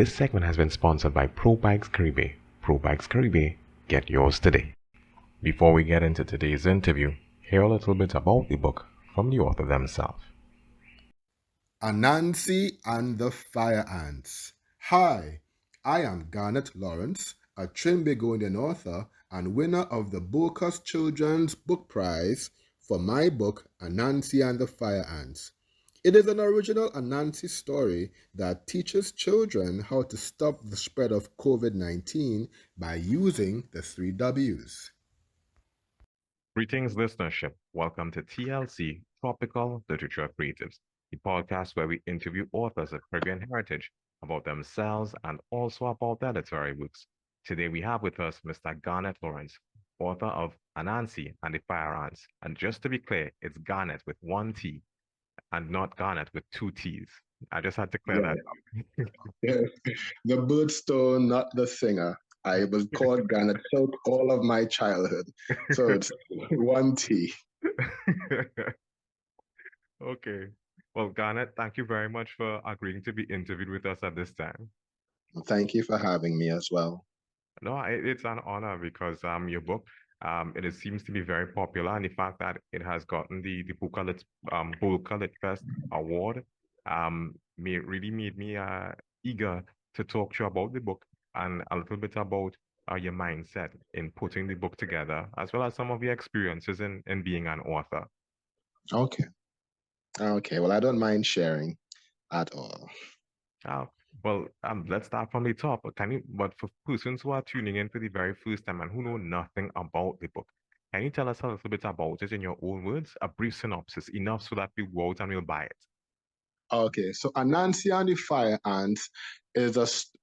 This segment has been sponsored by Pro Bikes Caribe. Pro Bikes Caribe, get yours today. Before we get into today's interview, hear a little bit about the book from the author themselves. Anansi and the Fire Ants. Hi, I am Garnet Lawrence, a Trinidadian author and winner of the Boca Children's Book Prize for my book, Anansi and the Fire Ants. It is an original Anansi story that teaches children how to stop the spread of COVID-19 by using the 3 Ws. Greetings, listenership. Welcome to TLC, Tropical Literature Creatives, the podcast where we interview authors of Caribbean heritage about themselves and also about their literary works. Today we have with us Mr. Garnet Lawrence, author of Anansi and the Fire Ants. And just to be clear, it's Garnet with one T and not Garnet with two T's. I just had to clear that up. The birdstone, not the singer. I was called Garnet Silk all of my childhood. So it's one T. Okay. Well, Garnet, thank you very much for agreeing to be interviewed with us at this time. Thank you for having me as well. No, it's an honor because your book it seems to be very popular, and the fact that it has gotten the Boca Lit Fest Award really made me eager to talk to you about the book and a little bit about your mindset in putting the book together, as well as some of your experiences in being an author. Okay. Well, I don't mind sharing at all. Well, let's start from the top. But for persons who are tuning in for the very first time and who know nothing about the book, can you tell us a little bit about it in your own words? A brief synopsis, enough so that we go out and we'll buy it. Okay, so Anansi and the Fire Ants is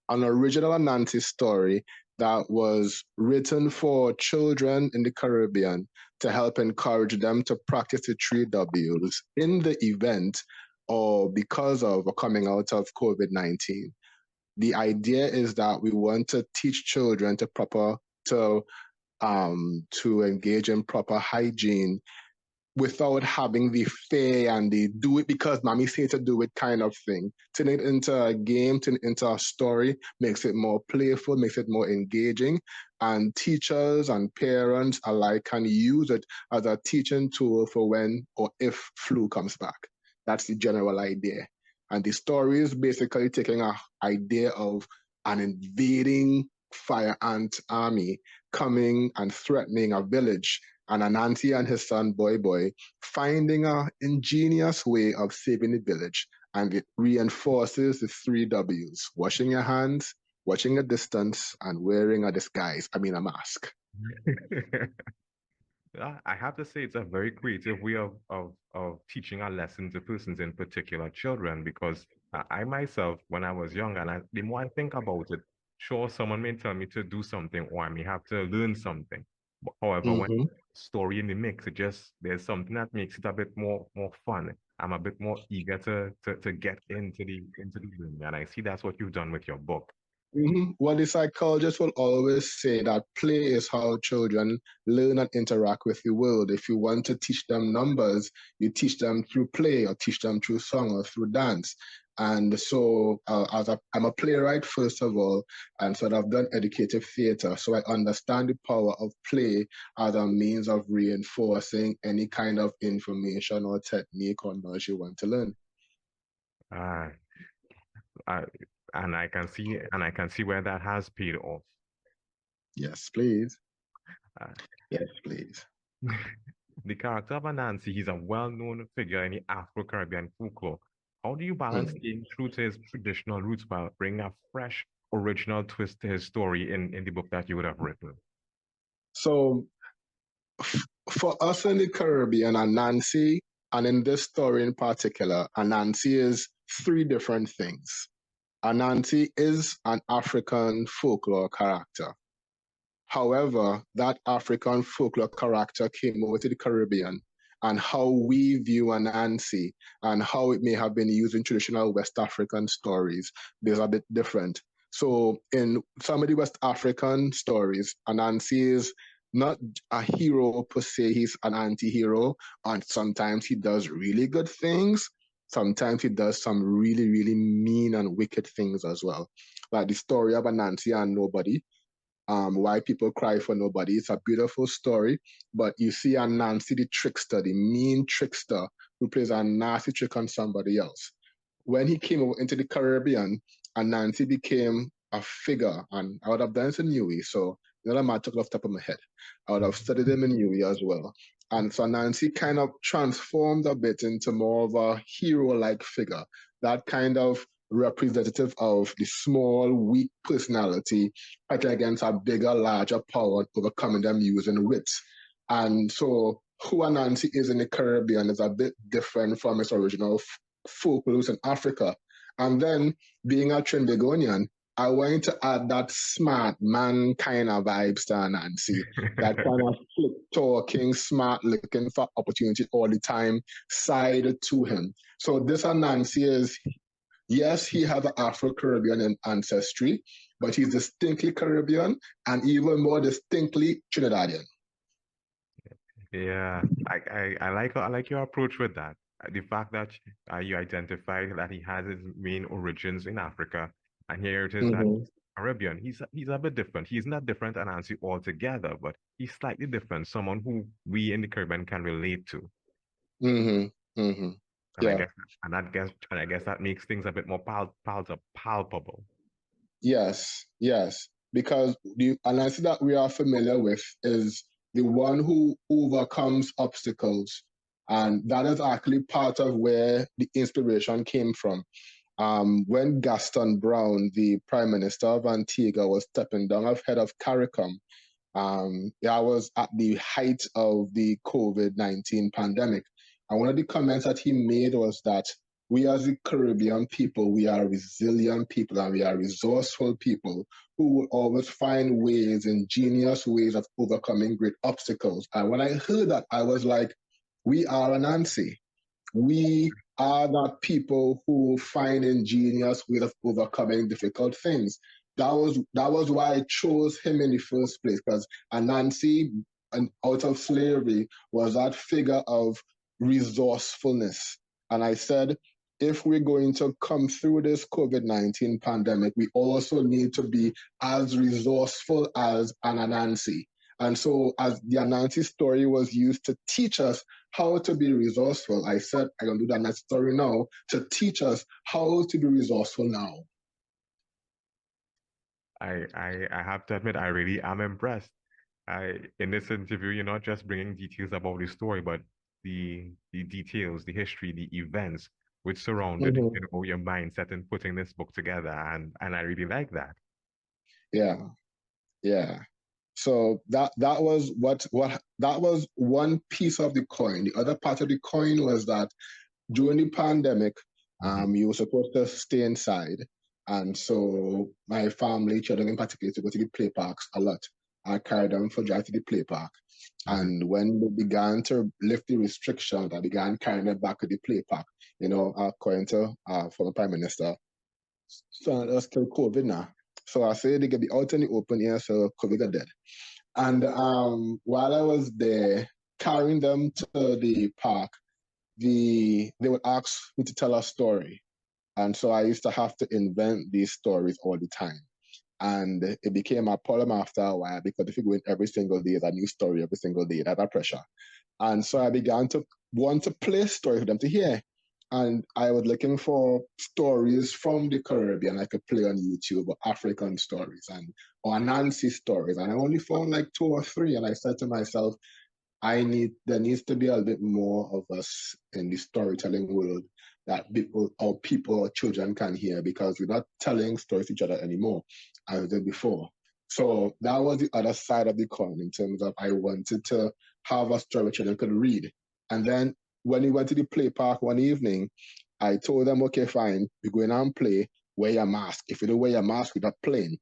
an original Anansi story that was written for children in the Caribbean to help encourage them to practice the 3 Ws in the event or because of or coming out of COVID-19. The idea is that we want to teach children to engage in proper hygiene without having the fear and the do it because mommy said to do it kind of thing. Turn it into a game, turn it into a story, makes it more playful, makes it more engaging. And teachers and parents alike can use it as a teaching tool for when or if flu comes back. That's the general idea. And the story is basically taking an idea of an invading fire ant army coming and threatening a village, and Anansi and his son Boy Boy finding an ingenious way of saving the village. And it reinforces the 3 Ws: washing your hands, watching a distance, and wearing a mask. I have to say it's a very creative way of teaching a lesson to persons, in particular children, because I myself, when I was young, and the more I think about it, sure, someone may tell me to do something or I may have to learn something. However, when story in the mix, there's something that makes it a bit more fun. I'm a bit more eager to get into the room, and I see that's what you've done with your book. Well, the psychologist will always say that play is how children learn and interact with the world. If you want to teach them numbers, you teach them through play or teach them through song or through dance. And so I'm a playwright, first of all, and so I've done educative theater. So I understand the power of play as a means of reinforcing any kind of information or technique or knowledge you want to learn. And I can see where that has paid off. Yes, please. Yes, please. The character of Anansi, he's a well-known figure in the Afro-Caribbean folklore. How do you balance staying true to his traditional roots while bringing a fresh, original twist to his story in the book that you would have written? So for us in the Caribbean, Anansi, and in this story in particular, Anansi is 3 different things. Anansi is an African folklore character. However, that African folklore character came over to the Caribbean, and how we view Anansi and how it may have been used in traditional West African stories is a bit different. So in some of the West African stories, Anansi is not a hero per se, he's an anti-hero, and sometimes he does really good things. Sometimes he does some really, really mean and wicked things as well. like the story of Anansi and Nobody. Why people cry for nobody. It's a beautiful story, but you see Anansi the trickster, the mean trickster who plays a nasty trick on somebody else. When he came into the Caribbean, Anansi became a figure, and I would have done it in Niue, so another matter took it off the top of my head. I would have studied him in Niue as well. And so Nancy kind of transformed a bit into more of a hero-like figure, that kind of representative of the small, weak personality fighting against a bigger, larger power, overcoming them using wits. And so who Anansi is in the Caribbean is a bit different from its original folk roots in Africa. And then being a Trinidadian, I wanted to add that smart man kind of vibes to Anansi, that kind of slick talking, smart looking for opportunity all the time side to him. So this Anansi is, yes, he has an Afro-Caribbean ancestry, but he's distinctly Caribbean and even more distinctly Trinidadian. Yeah, I like your approach with that. The fact that you identified that he has his main origins in Africa, and here it is that Mm-hmm. Caribbean. He's a bit different. He's not different and Nancy altogether, but he's slightly different. Someone who we in the Caribbean can relate to, Mm-hmm. Mm-hmm. and Yeah. I guess that makes things a bit more palpable. Yes, yes. Because the Anansi that we are familiar with is the one who overcomes obstacles. And that is actually part of where the inspiration came from. When Gaston Brown, the Prime Minister of Antigua, was stepping down as head of CARICOM, that was at the height of the COVID-19 pandemic. And one of the comments that he made was that we as the Caribbean people, we are resilient people and we are resourceful people who will always find ways, ingenious ways of overcoming great obstacles. And when I heard that, I was like, we are Anansi. We are not people who find ingenious ways of overcoming difficult things. That was why I chose him in the first place, because Anansi, and out of slavery, was that figure of resourcefulness. And I said, if we're going to come through this COVID-19 pandemic, we also need to be as resourceful as an Anansi. And so, as the Anansi story was used to teach us how to be resourceful, I said I'm gonna do that next story now to teach us how to be resourceful now. I have to admit, I really am impressed. In this interview, you're not just bringing details about the story, but the details, the history, the events which surrounded, Mm-hmm. your mindset in putting this book together, and I really like that. Yeah, yeah. So that was what that was one piece of the coin. The other part of the coin was that during the pandemic, Mhm. you were supposed to stay inside. And so my family, children in particular, to go to the play parks a lot. I carried them for drive to the play park. Mhm. And when they began to lift the restrictions, I began carrying them back to the play park, according to former Prime Minister. So that's still COVID now. So I said they could be out in the open air, so COVID got dead. And while I was there, carrying them to the park, they would ask me to tell a story. And so I used to have to invent these stories all the time. And it became a problem after a while because if you go in every single day, there's a new story every single day, that's a pressure. And so I began to want to play stories for them to hear. And I was looking for stories from the Caribbean I could play on YouTube, or African stories or Anansi stories. And I only found like two or three. And I said to myself, there needs to be a bit more of us in the storytelling world that people or children can hear, because we're not telling stories to each other anymore as we did before. So that was the other side of the coin, in terms of I wanted to have a story children could read. And then when we went to the play park one evening, I told them, okay, fine, we're going and play, wear your mask. If you don't wear your mask, we're not playing.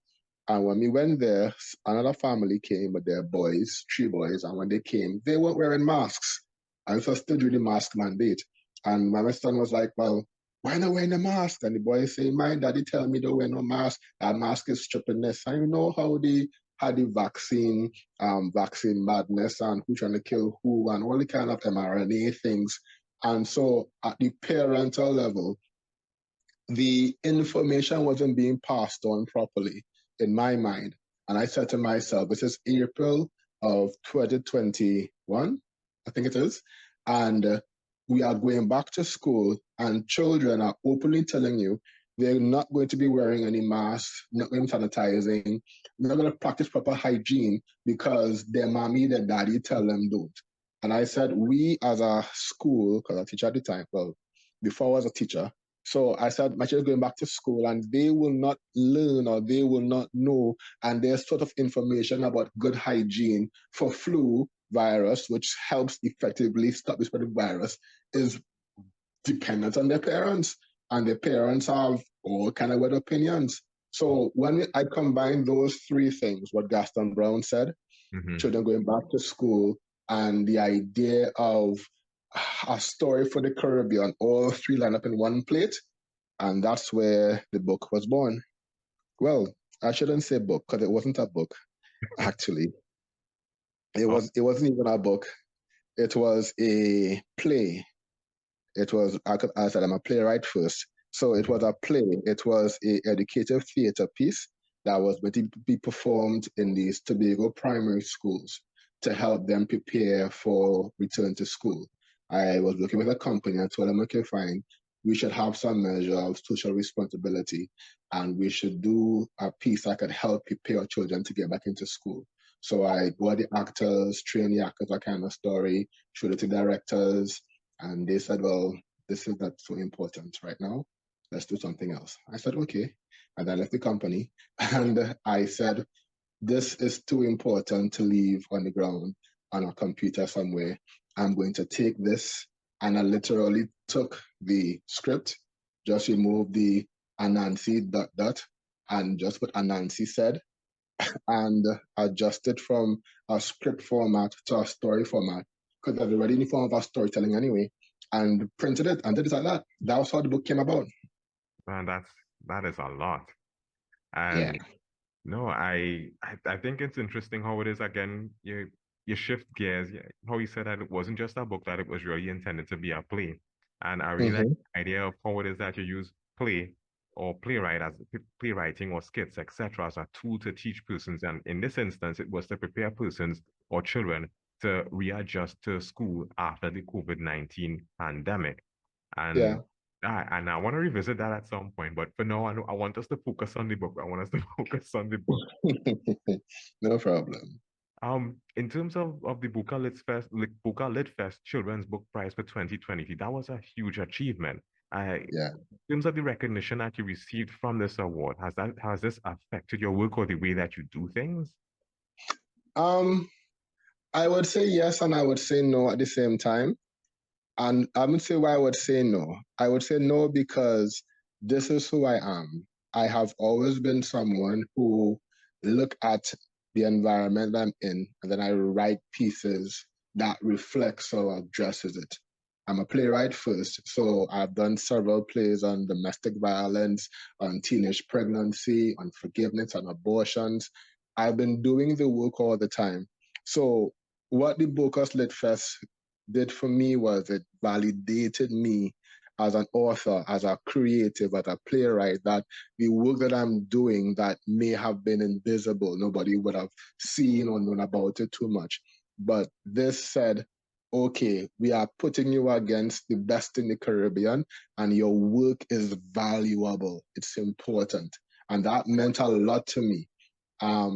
And when we went there, another family came with their boys, three boys, and when they came, they weren't wearing masks. And so still doing the mask mandate. And my son was like, well, why not wearing a mask? And the boy saying, my daddy tell me don't wear no mask. That mask is strippiness. And you know how they had the vaccine madness and who trying to kill who and all the kind of mRNA things. And so at the parental level, the information wasn't being passed on properly in my mind. And I said to myself, this is April of 2021, I think it is. And we are going back to school, and children are openly telling you they're not going to be wearing any masks, not going to be sanitizing, not going to practice proper hygiene because their mommy, their daddy tell them don't. And I said, we as a school, because I teach at the time, well, before I was a teacher, so I said, my children going back to school and they will not learn or they will not know. And there's sort of information about good hygiene for flu virus, which helps effectively stop the spread of virus, is dependent on their parents. And their parents have all kind of weird opinions. So when I combine those three things, what Gaston Brown said, children going back to school, and the idea of a story for the Caribbean, all three line up in one plate, and that's where the book was born. Well, I shouldn't say book because it wasn't a book. Actually, it wasn't even a book. It was a play. It was, I said, I'm a playwright first. So it was a play. It was a educative theater piece that was meant to be performed in these Tobago primary schools to help them prepare for return to school. I was working with a company and told them, okay, fine, we should have some measure of social responsibility and we should do a piece that could help prepare our children to get back into school. So I got the actors, train the actors, that kind of story, showed it to directors, and they said, well, this is not so important right now. Let's do something else. I said, okay. And I left the company and I said, this is too important to leave on the ground on a computer somewhere. I'm going to take this. And I literally took the script, just removed the Anansi ... and just put Anansi said, and adjusted from a script format to a story format, because I've already in the form of a storytelling anyway, and printed it and did it like that. That was how the book came about. Man, that is a lot. Yeah. And no, I think it's interesting how it is again, you shift gears. How you said that it wasn't just a book, that it was really intended to be a play. And I really like Mm-hmm. the idea of how it is that you use play or playwright as playwriting or skits, etc., as a tool to teach persons. And in this instance, it was to prepare persons or children to readjust to school after the COVID-19 pandemic. Yeah. And and I want to revisit that at some point, but for now, I want us to focus on the book. I want us to focus on the book. No problem. In terms of the Boca Lit Fest Children's Book Prize for 2020, that was a huge achievement. Yeah. In terms of the recognition that you received from this award, has this affected your work or the way that you do things? Um, I would say yes and I would say no at the same time. And I would say why I would say no. I would say no because this is who I am. I have always been someone who look at the environment I'm in and then I write pieces that reflects or addresses it. I'm a playwright first, so I've done several plays on domestic violence, on teenage pregnancy, on forgiveness, on abortions. I've been doing the work all the time. So what the Boca Lit Fest did for me was it validated me as an author, as a creative, as a playwright, that the work that I'm doing that may have been invisible, nobody would have seen or known about it too much. But this said, okay, we are putting you against the best in the Caribbean, and your work is valuable. It's important. And that meant a lot to me.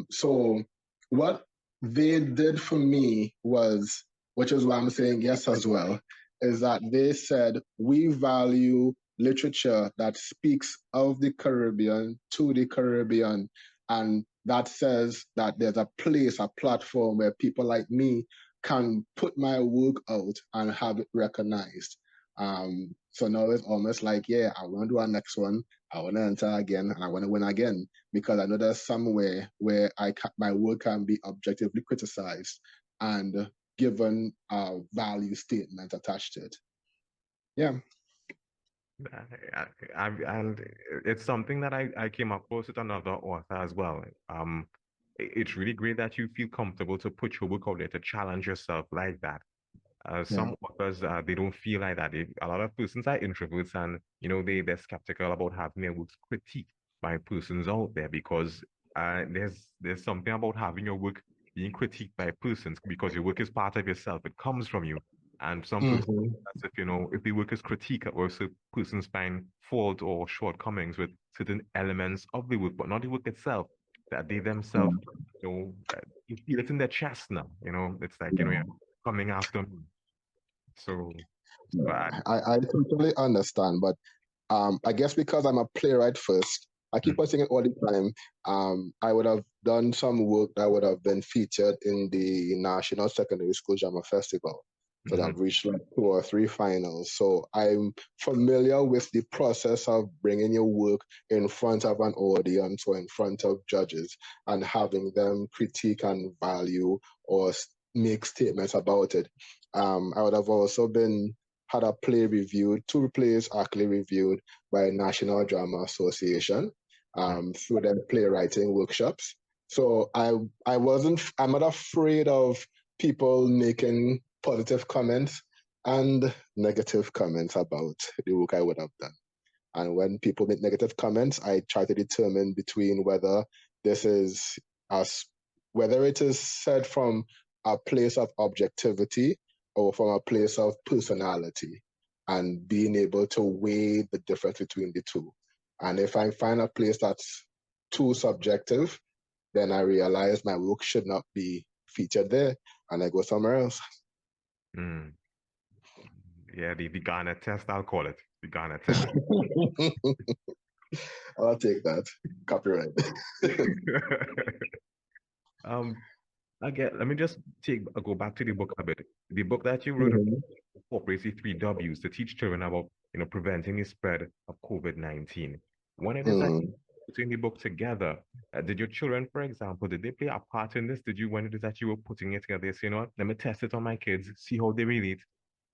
So what they did for me was, which is why I'm saying yes as well, is that they said we value literature that speaks of the Caribbean to the Caribbean. And that says that there's a place, a platform where people like me can put my work out and have it recognized. So now it's almost like, yeah, I want to do our next one. I want to enter again and I want to win again because I know there's somewhere where my work can be objectively criticized and given a value statement attached to it. Yeah. And it's something that I came across with another author as well. It's really great that you feel comfortable to put your work out there to challenge yourself like that. Some authors, they don't feel like that. A lot of persons are introverts, and they're skeptical about having their works critiqued by persons out there, because there's something about having your work being critiqued by persons, because your work is part of yourself. It comes from you. And some persons, as if if the work is critiqued, or so persons find fault or shortcomings with certain elements of the work, but not the work itself, that they themselves, you feel it in their chest now. It's like, you're coming after me. So, but I totally understand, but I guess because I'm a playwright first, I keep on saying it all the time. I would have done some work that would have been featured in the National Secondary School Drama Festival. So I've reached like 2 or 3 finals. So I'm familiar with the process of bringing your work in front of an audience or in front of judges and having them critique and value or make statements about it. I would have also had a play reviewed, 2 plays actually reviewed by National Drama Association through their playwriting workshops. So I'm not afraid of people making positive comments and negative comments about the work I would have done. And when people make negative comments, I try to determine between whether this is whether it is said from a place of objectivity or from a place of personality, and being able to weigh the difference between the two. And if I find a place that's too subjective, then I realize my work should not be featured there, and I go somewhere else. Yeah, the Garnet test, I'll call it. The Garnet test. I'll take that. Copyright. Again, let me just go back to the book a bit. The book that you wrote incorporates the 3 W's to teach children about, preventing the spread of COVID-19. When it is that you're putting the book together, did your children, for example, did they play a part in this? When it is that you were putting it together, say, let me test it on my kids, see how they relate?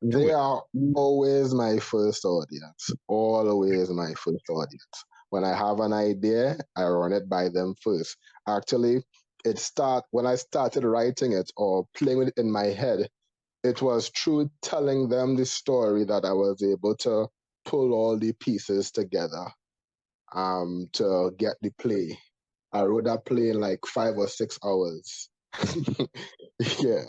They are always my first audience. Always my first audience. When I have an idea, I run it by them first. Actually, when I started writing it or playing with it in my head, it was through telling them the story that I was able to pull all the pieces together to get the play. I wrote that play in like 5 or 6 hours. Yeah.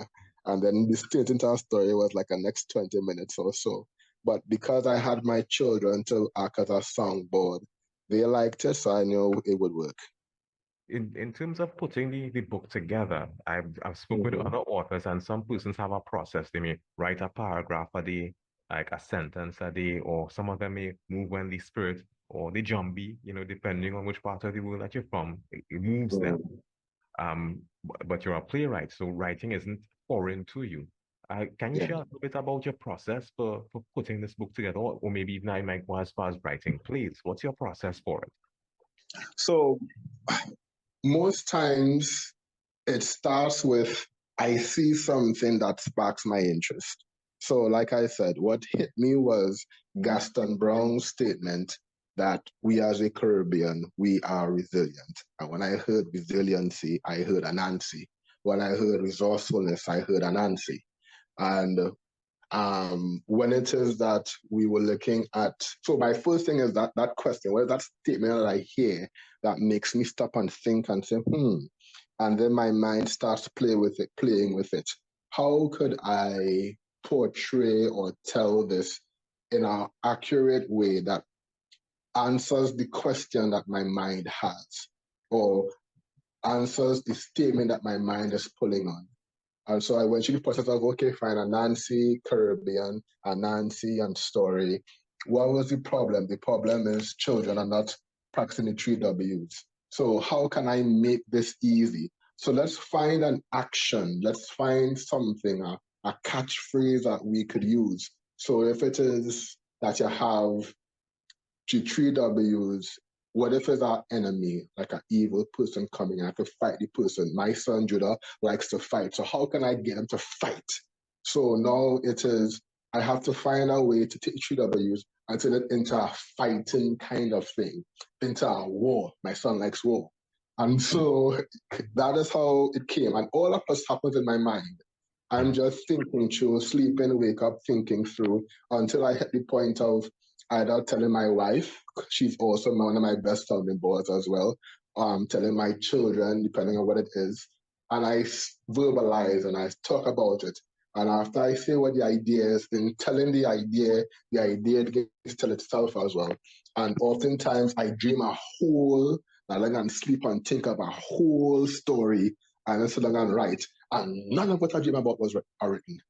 And then the state entire story was like the next 20 minutes or so. But because I had my children to act as a soundboard, they liked it, so I knew it would work. In terms of putting the book together, I've spoken with other authors, and some persons have a process. They may write a paragraph a day, like a sentence a day, or some of them may move when the spirit or the jumbie, depending on which part of the world that you're from, it moves them. But you're a playwright, so writing isn't foreign to you. Can you share a little bit about your process for putting this book together, or maybe even I might go as far as writing plays? What's your process for it? So most times it starts with, I see something that sparks my interest. So like I said, what hit me was Gaston Brown's statement that we as a Caribbean, we are resilient. And when I heard resiliency, I heard Anansi. When I heard resourcefulness, I heard Anansi. And when it is that we were looking at, so my first thing is that question, what is that statement that I hear that makes me stop and think and say, and then my mind starts playing with it. How could I portray or tell this in an accurate way that answers the question that my mind has, or answers the statement that my mind is pulling on? And so I went through the process of, okay, fine, Anansi, Caribbean, Anansi, and story. What was the problem? The problem is children are not practicing the 3 W's. So how can I make this easy? So let's find an action. Let's find something, a catchphrase that we could use. So if it is that you have the 3 W's, what if it's our enemy, like an evil person coming? I have to fight the person. My son Judah likes to fight. So how can I get him to fight? So now it is, I have to find a way to take 3 W's and turn it into a fighting kind of thing, into a war. My son likes war. And so that is how it came. And all of this happens in my mind. I'm just thinking through, sleeping, wake up, thinking through until I hit the point of either telling my wife, she's also one of my best sounding boards as well, telling my children, depending on what it is, and verbalize and I talk about it. And after I say what the idea is, in telling the idea gets to tell itself as well. And oftentimes I dream a whole, I like and sleep and think of a whole story and then sit down and write. And none of what I dream about was written.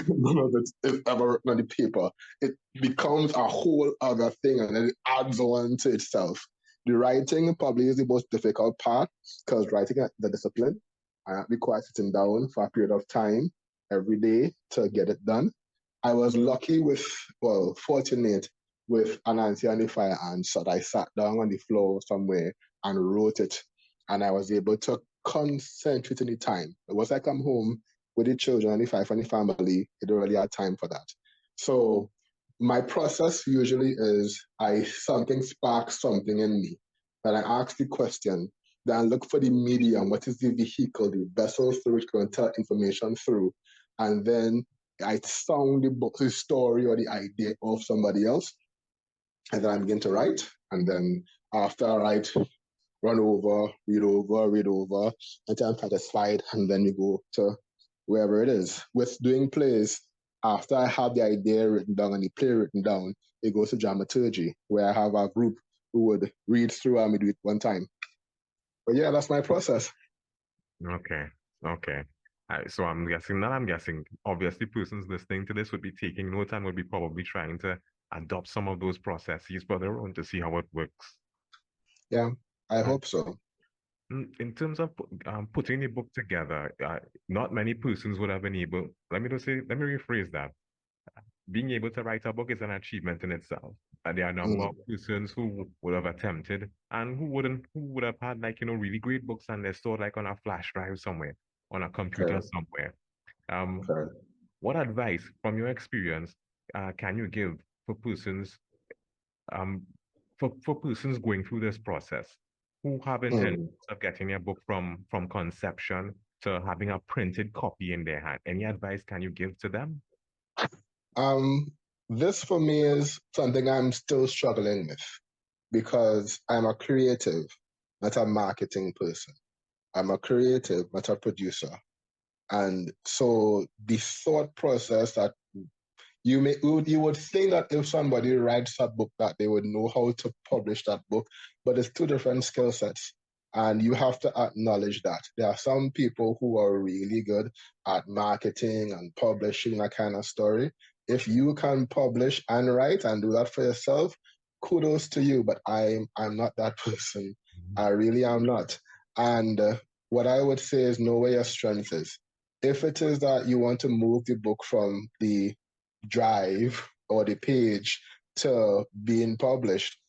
None of it is ever written on the paper. It becomes a whole other thing and then it adds on to itself. The writing probably is the most difficult part because writing the discipline, I require sitting down for a period of time every day to get it done. I was lucky fortunate with Anansi and the Fire Ants that I sat down on the floor somewhere and wrote it. And I was able to concentrate in the time. Once I come home with the children and the family, it already had time for that. So my process usually is something sparks something in me. Then I ask the question, then I look for the medium, what is the vehicle, the vessel through which can tell information through. And then I sound the story or the idea of somebody else. And then I begin to write. And then after I write, read over, until I'm satisfied, and then you go to wherever it is. With doing plays, after I have the idea written down and the play written down, it goes to dramaturgy, where I have a group who would read through and we do it one time. But yeah, that's my process. Okay, okay. So I'm guessing, obviously persons listening to this would be taking notes and would be probably trying to adopt some of those processes for their own to see how it works. Yeah, I hope so. In terms of putting the book together, not many persons would have been able, let me rephrase that. Being able to write a book is an achievement in itself. There are a number of persons who would have attempted and who would have had really great books and they're stored on a flash drive somewhere, on a computer somewhere. What advice from your experience can you give for persons for persons going through this process who have intentions of getting a book from conception to having a printed copy in their hand? Any advice can you give to them? This for me is something I'm still struggling with because I'm a creative, not a marketing person. I'm a creative, not a producer. And so the thought process that you would think that if somebody writes a book that they would know how to publish that book, but it's two different skill sets. And you have to acknowledge that. There are some people who are really good at marketing and publishing that kind of story. If you can publish and write and do that for yourself, kudos to you, but I'm not that person. I really am not. And what I would say is know where your strength is. If it is that you want to move the book from the drive or the page to being published,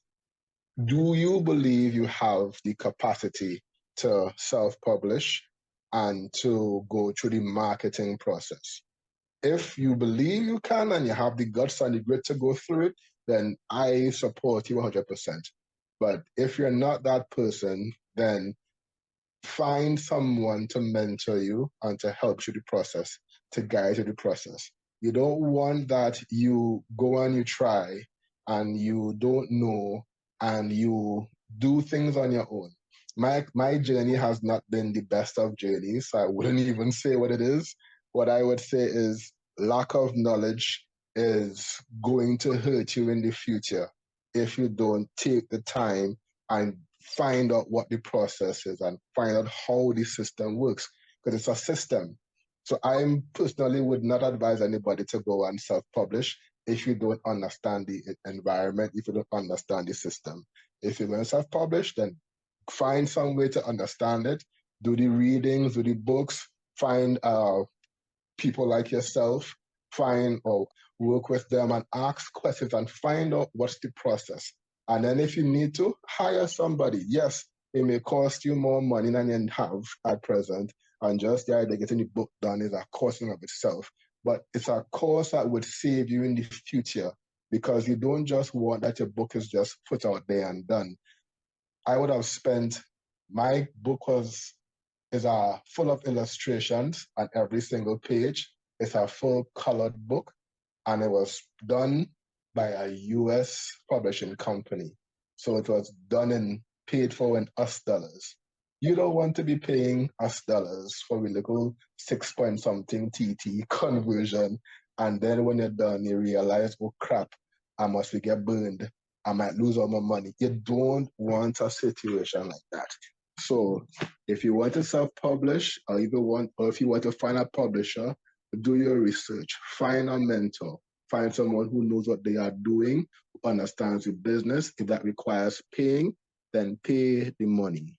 do you believe you have the capacity to self-publish and to go through the marketing process? If you believe you can and you have the guts and the grit to go through it, then I support you 100%. But if you're not that person, then find someone to mentor you and to help you the process, to guide you the process. You don't want that you go and you try and you don't know and you do things on your own. My journey has not been the best of journeys, so I wouldn't even say what it is. What I would say is lack of knowledge is going to hurt you in the future if you don't take the time and find out what the process is and find out how the system works, because it's a system. So I personally would not advise anybody to go and self-publish if you don't understand the environment, if you don't understand the system. If you're going to self-publish, then find some way to understand it, do the readings, do the books, find people like yourself, find or work with them and ask questions and find out what's the process. And then if you need to, hire somebody. Yes, it may cost you more money than you have at present. And just the idea of getting the book done is a cost in of itself. But it's a cost that would save you in the future because you don't just want that your book is just put out there and done. I would have spent, my book is full of illustrations on every single page. It's a full colored book, and it was done by a US publishing company. So it was done and paid for in US dollars. You don't want to be paying US dollars for a little 6 point something TT conversion. And then when you're done, you realize, oh crap, I must get burned. I might lose all my money. You don't want a situation like that. So if you want to self-publish, or if you want to find a publisher, do your research, find a mentor, find someone who knows what they are doing, who understands the business. If that requires paying, then pay the money.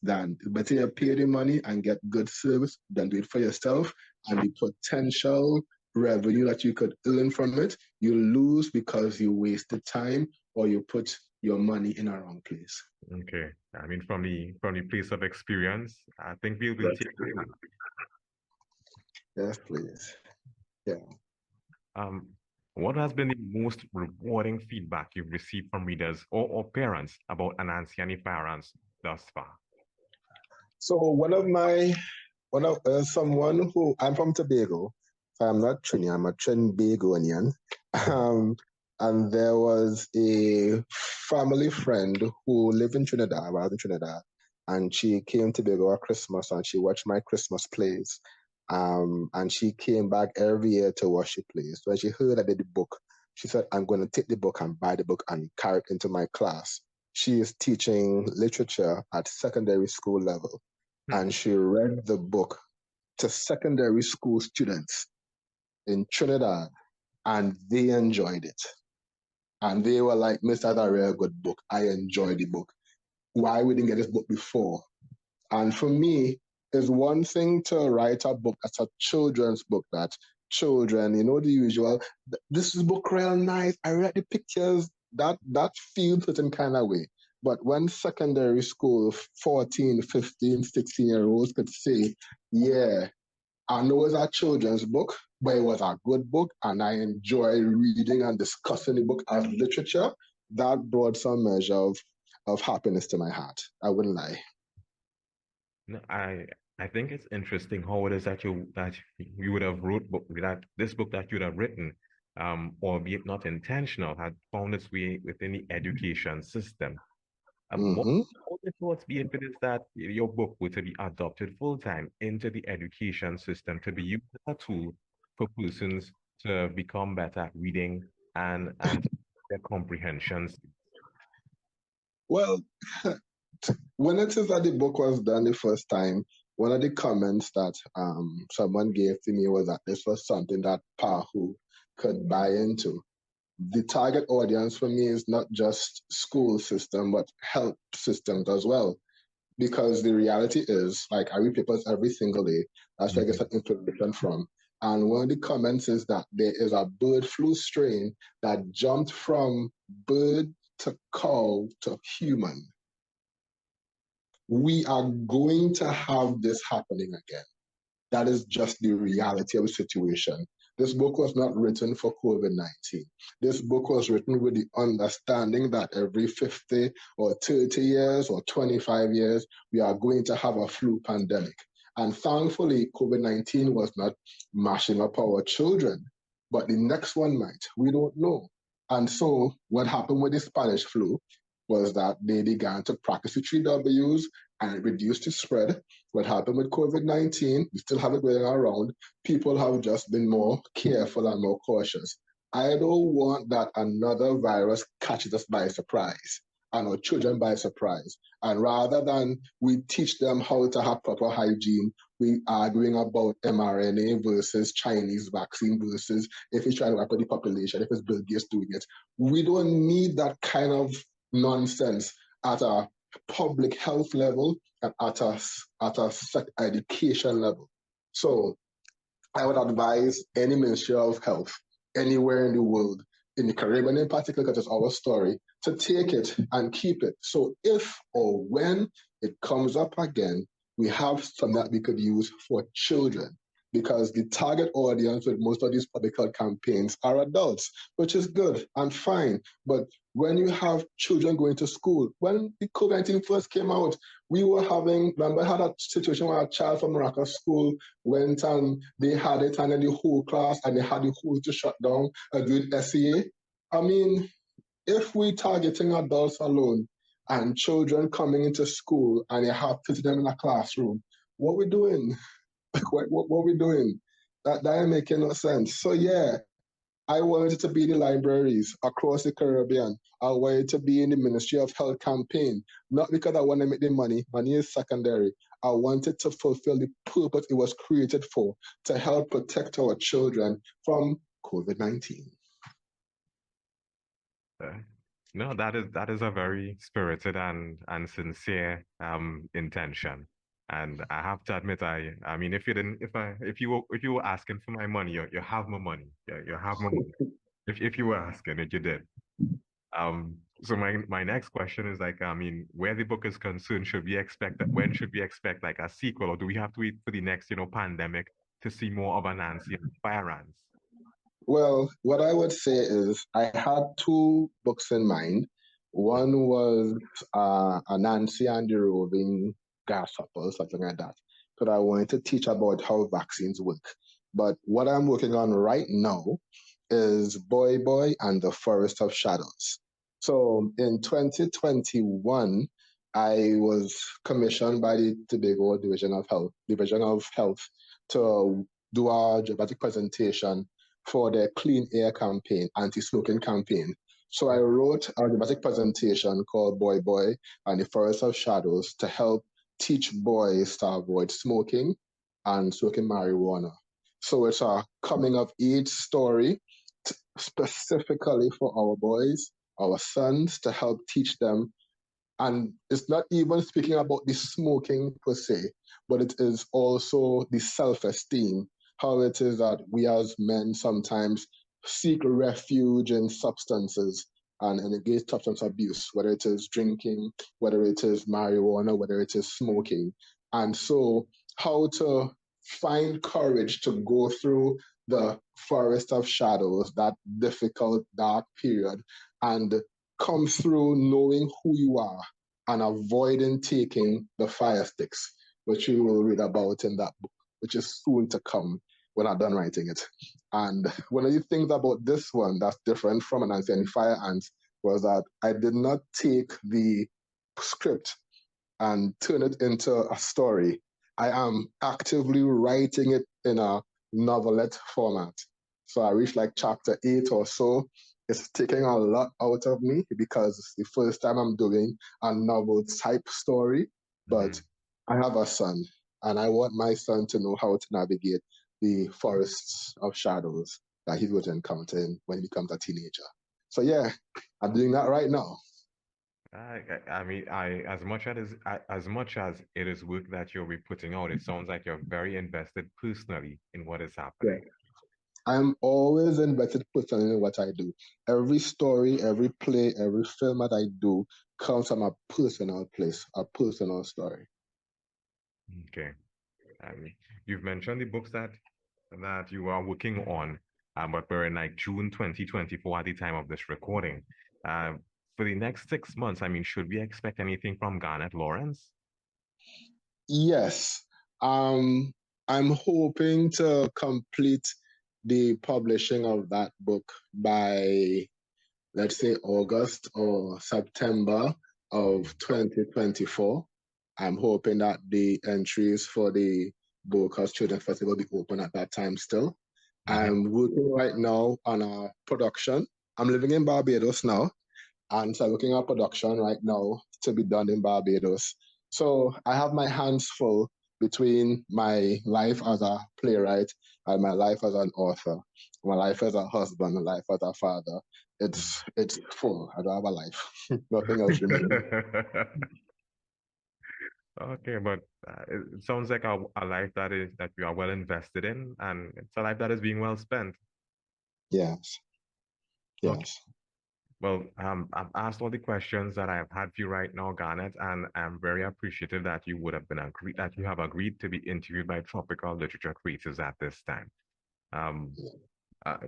Then better you pay the money and get good service than do it for yourself, and the potential revenue that you could earn from it, you lose because you wasted time or you put your money in a wrong place. Okay. I mean, from the place of experience, I think we'll take that. Yes, please. Yeah. What has been the most rewarding feedback you've received from readers or parents about Anansi and the parents thus far? So someone who, I'm from Tobago, so I'm not Trini, I'm a Trinbagonian. And there was a family friend who lived in Trinidad, I was in Trinidad, and she came to Tobago at Christmas and she watched my Christmas plays. And she came back every year to watch the plays. So when she heard I did the book, she said, I'm going to take the book and buy the book and carry it into my class. She is teaching literature at secondary school level. And she read the book to secondary school students in Trinidad, and they enjoyed it. And they were like, Miss, that's a real good book. I enjoyed the book. Why we didn't get this book before? And for me, it's one thing to write a book that's a children's book that children, the usual, this is book real nice. I read the pictures, that feels certain kind of way. But when secondary school, 14, 15, 16-year-olds could say, yeah, I know it's a children's book, but it was a good book, and I enjoy reading and discussing the book as literature, that brought some measure of happiness to my heart. I wouldn't lie. No, I think it's interesting how it is that you would have wrote this book that you would have written, albeit not intentional, had found its way within the education system. What would your thoughts be if it is that your book were to be adopted full-time into the education system to be used as a tool for persons to become better at reading and their comprehensions? Well, when it is that the book was done the first time, one of the comments that someone gave to me was that this was something that Pahu could buy into. The target audience for me is not just school system, but health systems as well. Because the reality is, like, I read papers every single day. That's where I get some information from. And one of the comments is that there is a bird flu strain that jumped from bird to cow to human. We are going to have this happening again. That is just the reality of the situation. This book was not written for COVID-19. This book was written with the understanding that every 50 or 30 years or 25 years, we are going to have a flu pandemic. And thankfully, COVID-19 was not mashing up our children, but the next one might. We don't know. And so what happened with the Spanish flu was that they began to practice the 3Ws and it reduced the spread. What happened with COVID-19, we still have it going around. People have just been more careful and more cautious. I don't want that another virus catches us by surprise and our children by surprise. And rather than we teach them how to have proper hygiene, we are arguing about mRNA versus Chinese vaccine versus if it's trying to wipe out the population, if it's Bill Gates doing it. We don't need that kind of nonsense at a public health level and at a education level. So I would advise any Ministry of Health anywhere in the world, in the Caribbean in particular, because it's our story, to take it and keep it. So if or when it comes up again, we have something that we could use for children. because the target audience with most of these public health campaigns are adults, which is good and fine. But when you have children going to school, when the COVID-19 first came out, remember, I had a situation where a child from Morocco school went and they had it, and then the whole class, and they had the whole to shut down doing SEA. I mean, if we targeting adults alone and children coming into school and you have to put them in a classroom, what we doing? What we doing? That ain't making no sense. So yeah, I wanted to be in the libraries across the Caribbean. I wanted to be in the Ministry of Health campaign, not because I want to make the money. Money is secondary. I wanted to fulfill the purpose it was created for, to help protect our children from COVID-19. No, that is a very spirited and sincere intention. And I have to admit, I mean, if you were asking for my money, you have my money. You have my money. If you were asking it, you did. So my next question is like, I mean, where the book is concerned, when should we expect like a sequel, or do we have to wait for the next, pandemic to see more of Anansi and Fire Ants? Well, what I would say is I had two books in mind. One was Anansi and the Roving Grasshopper, something like that. Because I wanted to teach about how vaccines work. But what I'm working on right now is Boy Boy and the Forest of Shadows. So in 2021, I was commissioned by the Tobago Division of Health to do a dramatic presentation for their clean air campaign, anti-smoking campaign. So I wrote a dramatic presentation called Boy Boy and the Forest of Shadows to help teach boys to avoid smoking and smoking marijuana. So it's a coming of age story specifically for our boys, our sons, to help teach them. And it's not even speaking about the smoking per se, but it is also the self-esteem, how it is that we as men sometimes seek refuge in substances and engage substance abuse, whether it is drinking, whether it is marijuana, whether it is smoking. And so how to find courage to go through the forest of shadows, that difficult, dark period, and come through knowing who you are and avoiding taking the fire sticks, which you will read about in that book, which is soon to come when I'm done writing it. And one of the things about this one that's different from Anansi and Fire Ants was that I did not take the script and turn it into a story. I am actively writing it in a novelette format. So I reached like chapter 8 or so. It's taking a lot out of me because it's the first time I'm doing a novel type story. But I have a son, and I want my son to know how to navigate the forests of shadows that he's going to encounter when he becomes a teenager. So yeah, I'm doing that right now. I mean, as much as it is work that you'll be putting out, it sounds like you're very invested personally in what is happening. Yeah. I'm always invested personally in what I do. Every story, every play, every film that I do comes from a personal place, a personal story. Okay. You've mentioned the books that you are working on, but we're in like June 2024 at the time of this recording. For the next 6 months, I mean, should we expect anything from Garnet Lawrence? Yes. I'm hoping to complete the publishing of that book by, let's say, August or September of 2024. I'm hoping that the entries for the Boca Children's Festival will be open at that time still. I'm working right now on a production. I'm living in Barbados now, and so I'm working on a production right now to be done in Barbados. So I have my hands full between my life as a playwright and my life as an author, my life as a husband, my life as a father. It's full. I don't have a life. Nothing else remains. Okay, but it sounds like a life that you are well invested in, and it's a life that is being well spent. Yes. Yes. Okay. Well, I've asked all the questions that I've had for you right now, Garnet, and I'm very appreciative that you would have been agreed that you have agreed to be interviewed by Tropical Literature Creators at this time. Um,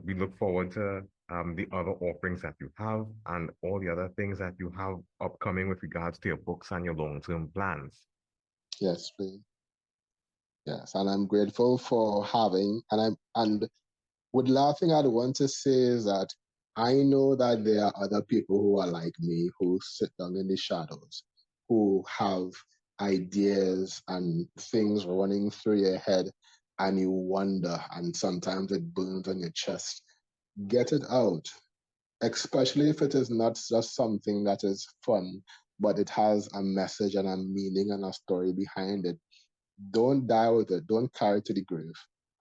we look forward to the other offerings that you have and all the other things that you have upcoming with regards to your books and your long-term plans. Yes, please. Yes, and I'm grateful for having, and the last thing I'd want to say is that I know that there are other people who are like me, who sit down in the shadows, who have ideas and things running through your head, and you wonder, and sometimes it burns on your chest. Get it out, especially if it is not just something that is fun, but it has a message and a meaning and a story behind it. Don't die with it. Don't carry it to the grave.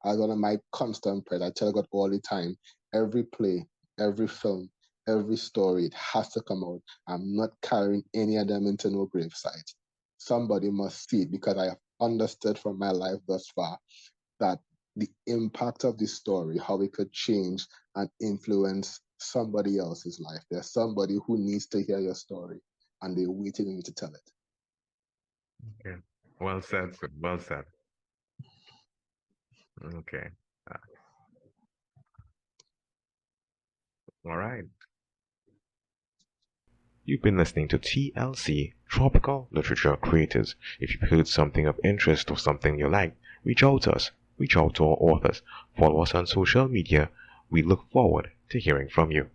As one of my constant prayers, I tell God all the time, every play, every film, every story, it has to come out. I'm not carrying any of them into no gravesite. Somebody must see it because I have understood from my life thus far that the impact of the story, how it could change and influence somebody else's life. There's somebody who needs to hear your story and they're waiting on you to tell it. Okay. Well said, sir. Well said. Okay. All right. You've been listening to TLC, Tropical Literature Creators. If you've heard something of interest or something you like, reach out to us. Reach out to our authors. Follow us on social media. We look forward to hearing from you.